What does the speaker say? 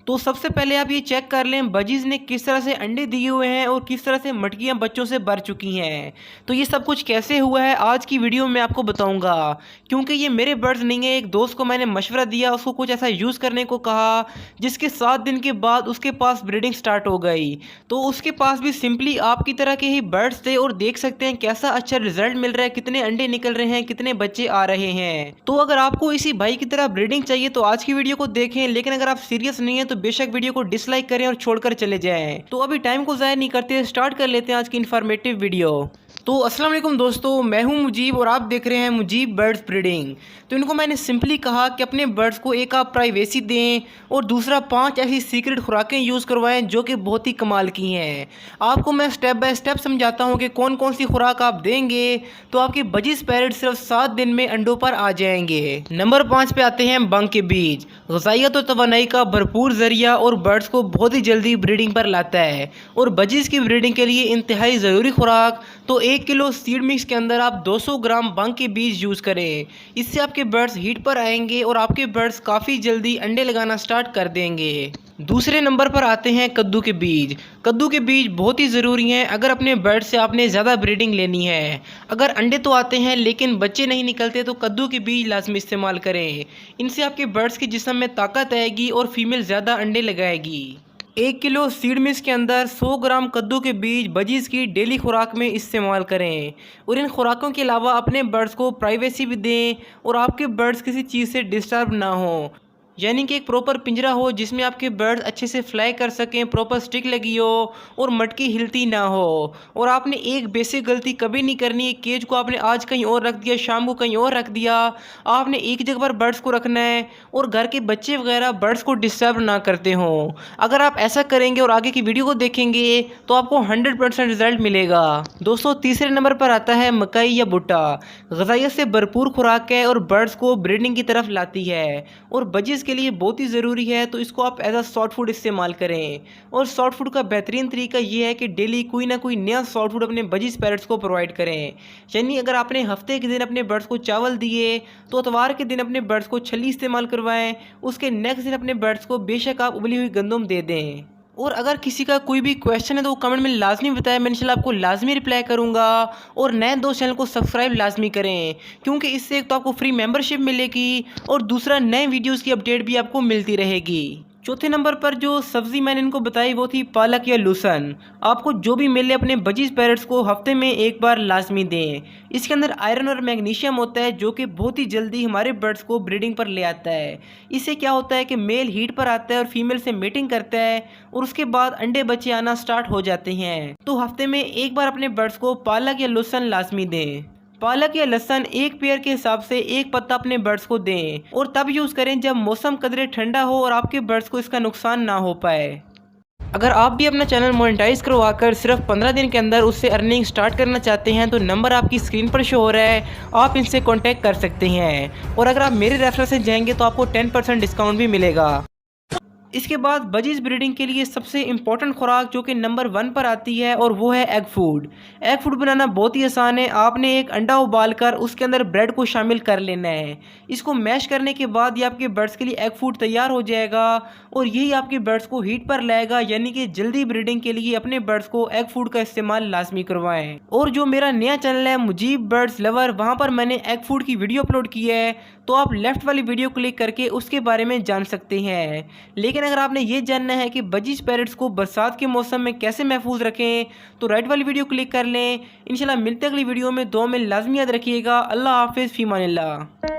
तो सबसे पहले आप ये चेक कर लें बजीज़ ने किस तरह से अंडे दिए हुए हैं और किस तरह से मटकियाँ बच्चों से भर चुकी हैं। तो ये सब कुछ कैसे हुआ है आज की वीडियो में आपको बताऊंगा, क्योंकि ये मेरे बर्ड्स नहीं है। एक दोस्त को मैंने मशवरा दिया, उसको कुछ ऐसा यूज़ करने को कहा, जिसके 7 दिन के बाद उसके पास ब्रीडिंग स्टार्ट हो गई। तो उसके पास भी सिंपली आपकी तरह के ही बर्ड्स थे और देख सकते हैं कैसा अच्छा रिजल्ट मिल रहा है, कितने अंडे निकल रहे हैं, कितने बच्चे आ रहे हैं। तो अगर आपको इसी भाई की तरह ब्रीडिंग चाहिए तो आज की वीडियो को देखें, लेकिन अगर आप सीरियस नहीं है तो बेशक वीडियो को डिसलाइक करें और छोड़कर चले जाएं। तो अभी टाइम को ज़ाया नहीं करते, स्टार्ट कर लेते हैं आज की इन्फॉर्मेटिव वीडियो। तो अस्सलाम वालेकुम दोस्तों, मैं हूं मुजीब और आप देख रहे हैं मुजीब बर्ड्स ब्रीडिंग। तो इनको मैंने सिंपली कहा कि अपने बर्ड्स को एक आप प्राइवेसी दें और दूसरा 5 ऐसी सीक्रेट खुराकें यूज़ करवाएं जो कि बहुत ही कमाल की हैं। आपको मैं स्टेप बाय स्टेप समझाता हूं कि कौन कौन सी खुराक आप देंगे तो आपके बजीज पैरट सिर्फ 7 दिन में अंडों पर आ जाएंगे। नंबर 5 पे आते हैं बंग के बीज। ग़िज़ाइयत और तवानाई का भरपूर ज़रिया और बर्ड्स को बहुत ही जल्दी ब्रीडिंग पर लाता है और बजीज की ब्रीडिंग के लिए इंतहाई ज़रूरी खुराक। तो 1 किलो सीड मिक्स के अंदर आप 200 ग्राम बंग के बीज यूज़ करें। इससे आपके बर्ड्स हीट पर आएंगे और आपके बर्ड्स काफ़ी जल्दी अंडे लगाना स्टार्ट कर देंगे। दूसरे नंबर पर आते हैं कद्दू के बीज। कद्दू के बीज बहुत ही ज़रूरी हैं अगर अपने बर्ड से आपने ज़्यादा ब्रीडिंग लेनी है। अगर अंडे तो आते हैं लेकिन बच्चे नहीं निकलते तो कद्दू के बीज लाजमी इस्तेमाल करें। इनसे आपके बर्ड्स के जिस्म में ताकत आएगी और फीमेल ज़्यादा अंडे लगाएगी। 1 किलो सीड मिक्स के अंदर 100 ग्राम कद्दू के बीज बजीज़ की डेली खुराक में इस्तेमाल करें और इन खुराकों के अलावा अपने बर्ड्स को प्राइवेसी भी दें और आपके बर्ड्स किसी चीज़ से डिस्टर्ब ना हो, यानी कि एक प्रॉपर पिंजरा हो जिसमें आपके बर्ड्स अच्छे से फ्लाई कर सकें, प्रॉपर स्टिक लगी हो और मटकी हिलती ना हो। और आपने एक बेसिक गलती कभी नहीं करनी है, केज को आपने आज कहीं और रख दिया, शाम को कहीं और रख दिया। आपने एक जगह पर बर्ड्स को रखना है और घर के बच्चे वगैरह बर्ड्स को डिस्टर्ब ना करते हों। अगर आप ऐसा करेंगे और आगे की वीडियो को देखेंगे तो आपको 100% रिजल्ट मिलेगा। दोस्तों तीसरे नंबर पर आता है मकई या भुट्टा। ग़िज़ाइयत से भरपूर खुराक है और बर्ड्स को ब्रीडिंग की तरफ लाती है और बजीज़ के लिए बहुत ही ज़रूरी है, तो इसको आप एज अ सॉफ्ट फूड इस्तेमाल करें। और सॉफ्ट फूड का बेहतरीन तरीका ये है कि डेली कोई ना कोई नया सॉफ्ट फूड अपने बजीज़ पैरट्स को प्रोवाइड करें। यानी अगर आपने हफ्ते के दिन अपने बर्ड्स को चावल दिए तो इतवार के दिन अपने बर्ड्स को छली इस्तेमाल करवाएं, उसके नेक्स्ट दिन अपने बर्ड्स को बेशक आप उबली हुई गंदम दे दें। और अगर किसी का कोई भी क्वेश्चन है तो वो कमेंट में लाजमी बताएं, मैं इंशाल्लाह आपको लाजमी रिप्लाई करूंगा। और नए दोस्त चैनल को सब्सक्राइब लाजमी करें, क्योंकि इससे एक तो आपको फ्री मेंबरशिप मिलेगी और दूसरा नए वीडियोस की अपडेट भी आपको मिलती रहेगी। चौथे नंबर पर जो सब्ज़ी मैंने इनको बताई वो थी पालक या लहसुन। आपको जो भी मिले अपने बजीज पैरट्स को हफ्ते में एक बार लाजमी दें। इसके अंदर आयरन और मैग्नीशियम होता है जो कि बहुत ही जल्दी हमारे बर्ड्स को ब्रीडिंग पर ले आता है। इससे क्या होता है कि मेल हीट पर आता है और फीमेल से मीटिंग करता है और उसके बाद अंडे बच्चे आना स्टार्ट हो जाते हैं। तो हफ्ते में एक बार अपने बर्ड्स को पालक या लहसुन लाजमी दें। पालक या लहसुन एक पेयर के हिसाब से एक पत्ता अपने बर्ड्स को दें और तब यूज़ करें जब मौसम कदरे ठंडा हो और आपके बर्ड्स को इसका नुकसान ना हो पाए। अगर आप भी अपना चैनल मोनेटाइज करवाकर सिर्फ 15 दिन के अंदर उससे अर्निंग स्टार्ट करना चाहते हैं तो नंबर आपकी स्क्रीन पर शो हो रहा है, आप इनसे कॉन्टैक्ट कर सकते हैं। और अगर आप मेरे रेफरल से जाएंगे तो आपको 10% डिस्काउंट भी मिलेगा। इसके बाद बजीज ब्रीडिंग के लिए सबसे इम्पॉर्टेंट खुराक जो कि नंबर 1 पर आती है और वो है एग फूड। एग फूड बनाना बहुत ही आसान है। आपने एक अंडा उबालकर उसके अंदर ब्रेड को शामिल कर लेना है। इसको मैश करने के बाद ये आपके बर्ड्स के लिए एग फूड तैयार हो जाएगा और यही आपके बर्ड्स को हीट पर लाएगा, यानी कि जल्दी ब्रीडिंग के लिए अपने बर्ड्स को एग फूड का इस्तेमाल लाजमी करवाएं। और जो मेरा नया चैनल है मुजीब बर्ड्स लवर, वहाँ पर मैंने एग फूड की वीडियो अपलोड की है, तो आप लेफ्ट वाली वीडियो क्लिक करके उसके बारे में जान सकते हैं। लेकिन अगर आपने ये जानना है कि बजीज पैरट्स को बरसात के मौसम में कैसे महफूज रखें तो राइट वाली वीडियो क्लिक कर लें। इंशाल्लाह मिलते अगली वीडियो में। दुआ में लाजमी याद रखिएगा। अल्लाह हाफिज़, फी अमानिल्लाह।